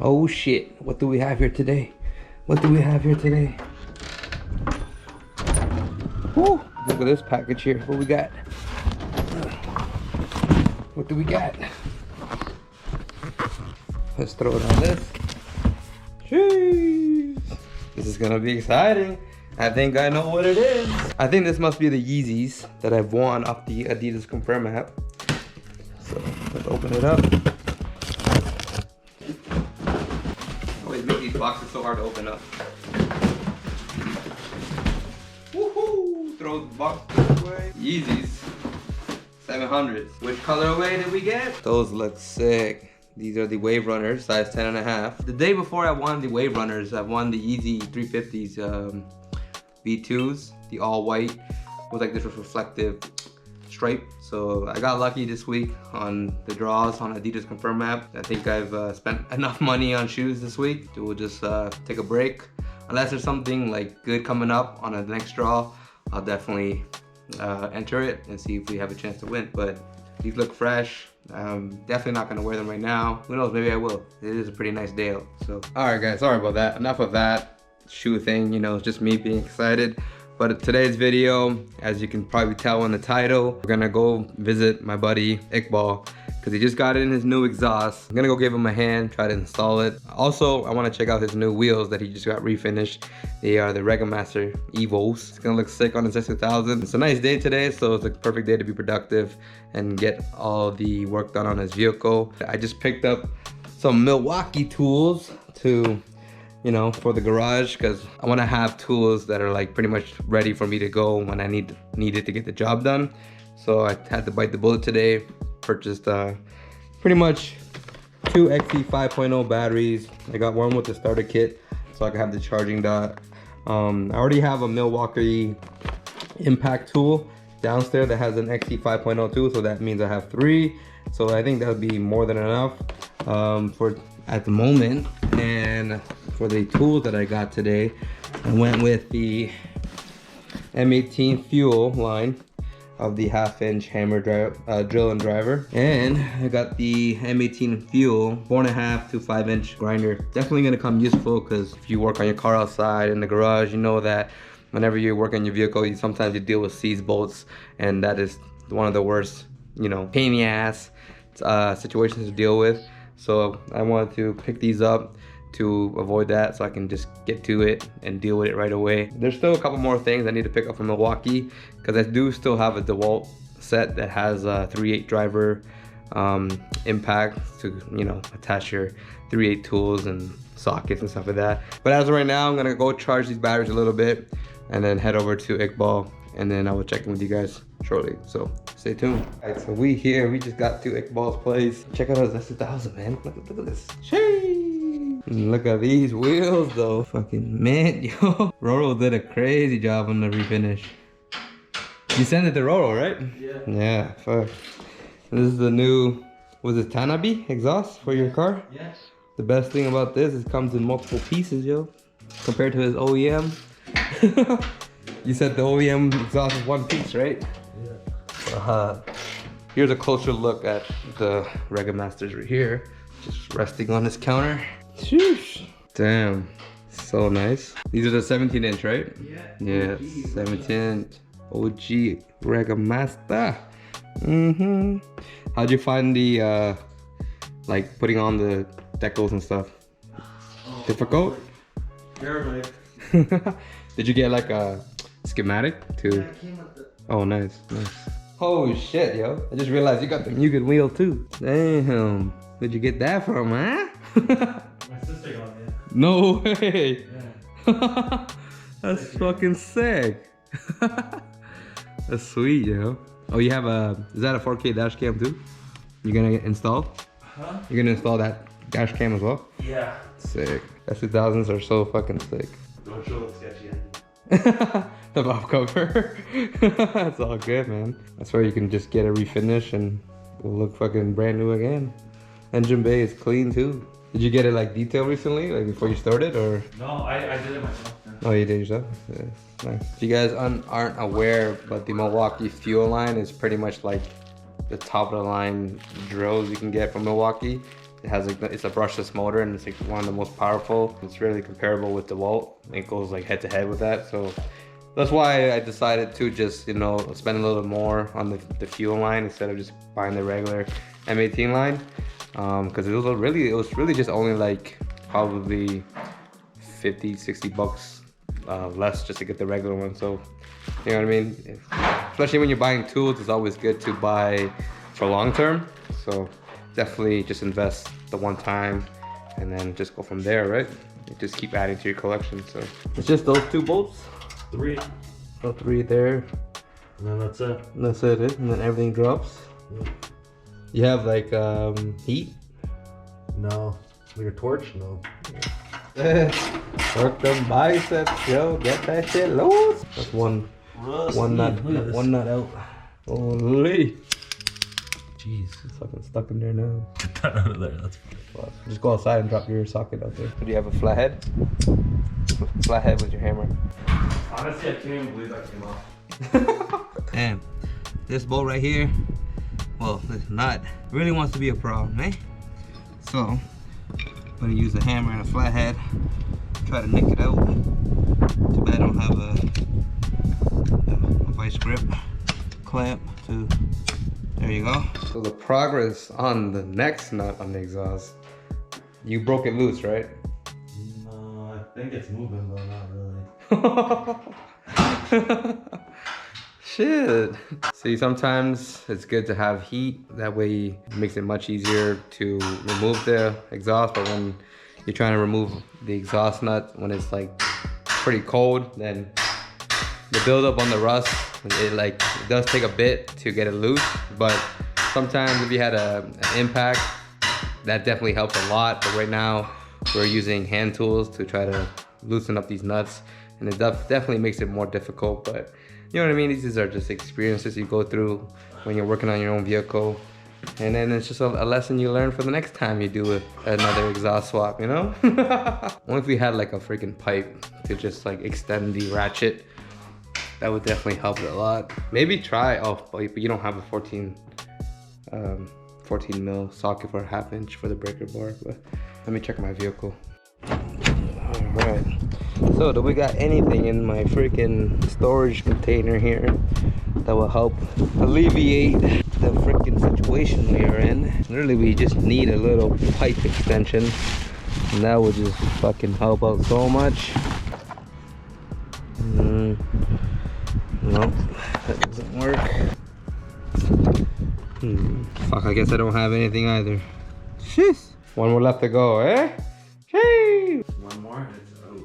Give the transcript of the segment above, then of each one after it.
Oh shit, what do we have here today? What do we have here today? Woo! Look at this package here. What we got? What do we got? Let's throw it on this. Jeez. This is gonna be exciting. I think I know what it is. I think this must be the Yeezys that I've won off the Adidas Confirm app. So let's open it up. Always make these boxes so hard to open up. Woohoo! Throw the box this way. Yeezys 700s. Which colorway did we get? Those look sick. These are the Wave Runners, size 10.5. The day before I won the Wave Runners, I won the Yeezy 350s V2s, the all white with like this reflective stripe. So I got lucky this week on the draws on Adidas Confirm app. I think I've spent enough money on shoes this week to we'll just take a break. Unless there's something like good coming up on the next draw, I'll definitely enter it and see if we have a chance to win. But these look fresh. I'm definitely not gonna wear them right now. Who knows, maybe I will. It is a pretty nice day out, so. All right guys, sorry about that. Enough of that shoe thing, you know, it's just me being excited. But today's video, as you can probably tell in the title, we're gonna go visit my buddy Iqbal because he just got in his new exhaust. I'm gonna go give him a hand, try to install it. Also, I wanna check out his new wheels that he just got refinished. They are the Regamaster Evos. It's gonna look sick on his S2000. It's a nice day today, so it's a perfect day to be productive and get all the work done on his vehicle. I just picked up some Milwaukee tools to, you know, for the garage, because I want to have tools that are like pretty much ready for me to go when I need it to get the job done. So I had to bite the bullet today. Purchased pretty much 2 XE 5.0 batteries. I got one with the starter kit so I can have the charging dot. I already have a Milwaukee impact tool downstairs that has an XE 5.0 too, so that means I have 3. So I think that would be more than enough for at the moment. And for the tools that I got today, I went with the M18 fuel line of the 1/2-inch hammer drill and driver, and I got the M18 fuel 4.5 to 5-inch grinder. Definitely gonna come useful, because if you work on your car outside in the garage, you know that whenever you work on your vehicle, sometimes you deal with seize bolts, and that is one of the worst, you know, pain in the ass situations to deal with. So I wanted to pick these up to avoid that, so I can just get to it and deal with it right away. There's still a couple more things I need to pick up from Milwaukee, because I do still have a DeWalt set that has a 3/8 driver impact to, you know, attach your 3/8 tools and sockets and stuff like that. But as of right now, I'm gonna go charge these batteries a little bit and then head over to Iqbal, and then I will check in with you guys shortly, so stay tuned. All right, so we just got to Iqbal's place. Check out his S2000, man. Look at this. Sheesh. Look at these wheels though. Fucking mint, yo. Roro did a crazy job on the refinish. You sent it to Roro, right? Yeah. Yeah, fuck. This is the new, was it Tanabe exhaust for your car? Yes. The best thing about this is it comes in multiple pieces, yo. Compared to his OEM. You said the OEM exhaust is one piece, right? Yeah. Here's a closer look at the Regamasters right here. Just resting on this counter. Sheesh. Damn, so nice. These are the 17-inch, right? Yeah. Yeah, 17 OG Regamaster. How'd you find the like putting on the decals and stuff? Difficult? Terrible. Did you get like a schematic to? Yeah, it came with the... Oh, nice. Oh shit, yo! I just realized you got the Mugen wheel too. Damn, where'd you get that from, huh? My sister got it. No way. Yeah. That's fucking sick. That's sweet, yo. Oh, you have is that a 4K dash cam too? You're gonna get installed? Huh? You're gonna install that dash cam as well? Yeah. Sick. S2000s are so fucking sick. Don't show the sketchy end. The valve cover. That's all good, man. That's where you can just get a refinish and it'll look fucking brand new again. Engine bay is clean too. Did you get it like detailed recently, like before you started, or? No, I did it myself. Yeah. Oh, you did yourself? Yeah, nice. If you guys aren't aware, but the Milwaukee fuel line is pretty much like the top of the line drills you can get from Milwaukee. It has like it's a brushless motor, and it's like one of the most powerful. It's really comparable with DeWalt. It goes like head to head with that. So that's why I decided to just, you know, spend a little more on the fuel line instead of just buying the regular M18 line. Because it was really just only like probably 50-60 bucks less just to get the regular one. So you know what I mean? Especially when you're buying tools, it's always good to buy for long term. So definitely just invest the one time and then just go from there, right? You just keep adding to your collection. So it's just those 2 bolts. 3. So 3 there. And then that's it. And that's it, and then everything drops. Yeah. You have like heat? No. Like a torch? No. Work them biceps, yo. Get that shit loose. That's one nut out. Holy. Jeez. It's fucking stuck in there now. Got out of there. That's fine. Just go outside and drop your socket out there. Do you have a flathead? Flathead with your hammer. Honestly, I can't even believe that came off. Damn. This bolt right here, well, this nut really wants to be a problem, eh? So, I'm gonna use a hammer and a flathead, try to nick it out. Too bad I don't have a vice grip clamp to, there you go. So the progress on the next nut on the exhaust, you broke it loose, right? No, I think it's moving, but not really. Shit. See, sometimes it's good to have heat. That way it makes it much easier to remove the exhaust. But when you're trying to remove the exhaust nut, when it's like pretty cold, then the buildup on the rust, it does take a bit to get it loose. But sometimes if you had an impact, that definitely helps a lot. But right now we're using hand tools to try to loosen up these nuts, and it definitely makes it more difficult. But you know what I mean? These are just experiences you go through when you're working on your own vehicle. And then it's just a lesson you learn for the next time you do another exhaust swap, you know? Only if we had like a freaking pipe to just like extend the ratchet, that would definitely help it a lot. Maybe try, but you don't have a 14 mil socket for a 1/2 inch for the breaker bar. But let me check my vehicle. All right. So, do we got anything in my freaking storage container here that will help alleviate the freaking situation we are in? Literally, we just need a little pipe extension, and that would just fucking help out so much. Nope, that doesn't work. Fuck, I guess I don't have anything either. Shit. One more left to go, eh? Shee. One more, and it's out.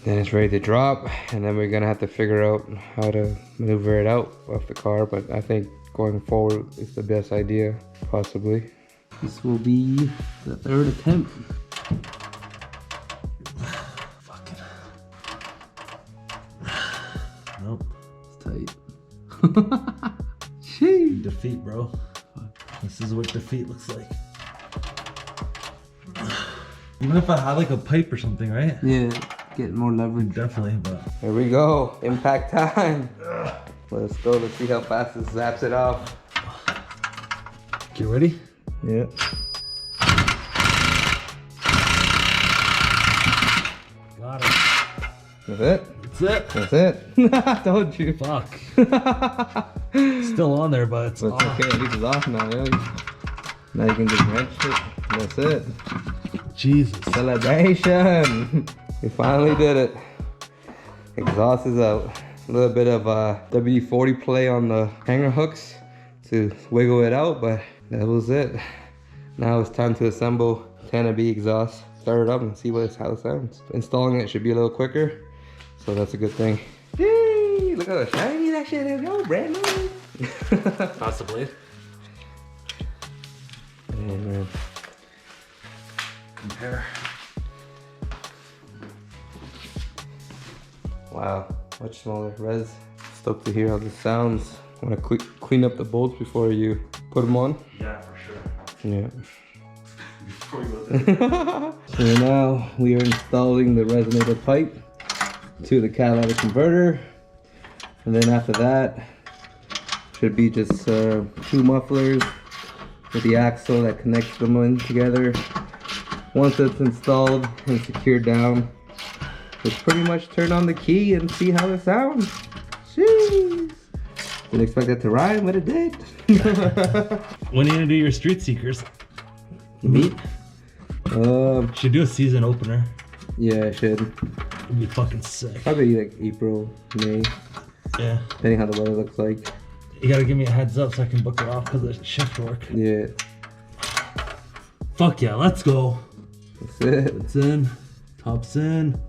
Then it's ready to drop, and then we're gonna have to figure out how to maneuver it out of the car. But I think going forward is the best idea, possibly. This will be the 3rd attempt. Fuck it. Nope. It's tight. Defeat, bro. This is what defeat looks like. Even if I had like a pipe or something, right? Yeah, get more leverage. Definitely, but. Here we go, impact time. Let's go, let's see how fast this zaps it off. Get ready? Yeah. Got it. That's it? That's it. That's it. I told you. Fuck. Still on there, but it's But it's off. okay, at least it's off now, yeah. Now you can just wrench it. That's it. Jesus. Celebration! We finally did it. Exhaust is out. A little bit of WD-40 play on the hanger hooks to wiggle it out, but that was it. Now it's time to assemble 10B exhaust. Start it up and see how it sounds. Installing it should be a little quicker, so that's a good thing. Yay! Look how shiny that shit is, yo, brand new. Possibly. Oh, man. Compare. Wow, much smaller. Res, stoked to hear how this sounds. Want to clean up the bolts before you put them on? Yeah, for sure. Yeah. Before we go there. So now we are installing the resonator pipe to the catalytic converter, and then after that should be just 2 mufflers with the axle that connects them in together. Once it's installed and secured down, just pretty much turn on the key and see how it sounds. Jeez. Didn't expect it to ride, but it did. When are you gonna do your street seekers? Meat? Should do a season opener. Yeah, I should. It'd be fucking sick. Probably like April, May. Yeah. Depending how the weather looks like. You gotta give me a heads up so I can book it off because of shift work. Yeah. Fuck yeah, let's go. That's it. It's in. Top's in.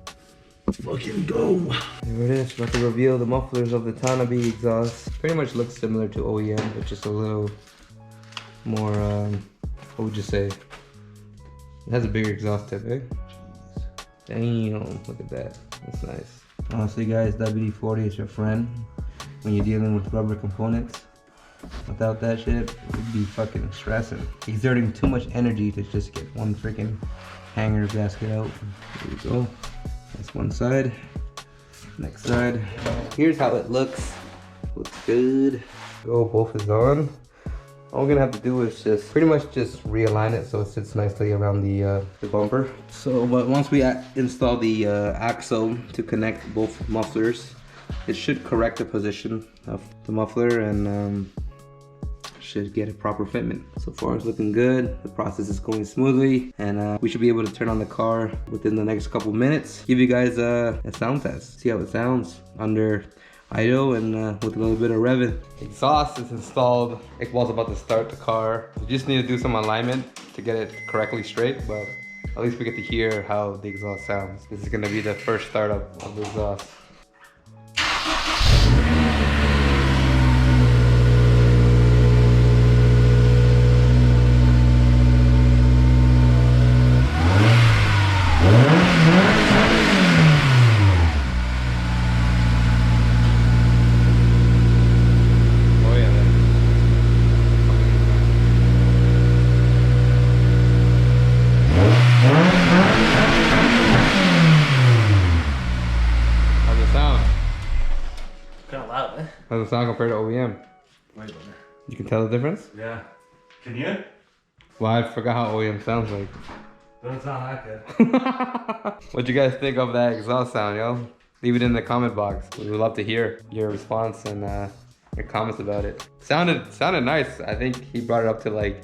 Let's fucking go. There it is. About to reveal the mufflers of the Tanabe exhaust. Pretty much looks similar to OEM, but just a little more, what would you say? It has a bigger exhaust tip, eh? Damn, look at that. That's nice. Honestly guys, WD-40 is your friend when you're dealing with rubber components. Without that shit, you'd be fucking stressing. Exerting too much energy to just get one freaking hanger gasket out. There you go. That's one side. Next side. Here's how it looks. Looks good. Go, both is on. All we're gonna have to do is just pretty much just realign it so it sits nicely around the bumper. So, but once we install the axle to connect both mufflers, it should correct the position of the muffler and should get a proper fitment. So far it's looking good. The process is going smoothly and we should be able to turn on the car within the next couple minutes. Give you guys a sound test. See how it sounds under idle and with a little bit of revving. Exhaust is installed. Iqbal's about to start the car. We just need to do some alignment to get it correctly straight, but at least we get to hear how the exhaust sounds. This is gonna be the first startup of the exhaust. How's it sound compared to OEM? Wait, You can tell the difference? yeah. Can you? Well, I forgot how OEM sounds like. Doesn't sound that good. What'd you guys think of that exhaust sound, yo? Leave it in the comment box. We would love to hear your response and your comments about it. Sounded nice. I think he brought it up to like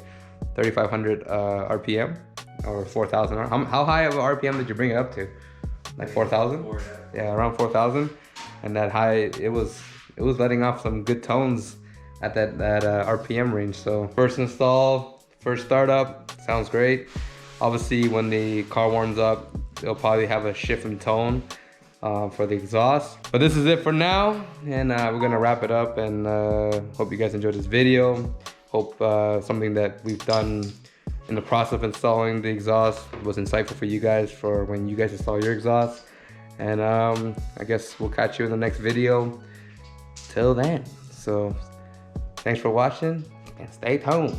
3,500 RPM or 4,000. How high of a RPM did you bring it up to? Like 4,000? Yeah, around 4,000. And that high, it was letting off some good tones at that RPM range. So first install, first startup, sounds great. Obviously when the car warms up, it'll probably have a shift in tone for the exhaust. But this is it for now, and we're gonna wrap it up, and hope you guys enjoyed this video. Hope something that we've done in the process of installing the exhaust was insightful for you guys for when you guys install your exhaust. And I guess we'll catch you in the next video. Till then, so thanks for watching and stay tuned.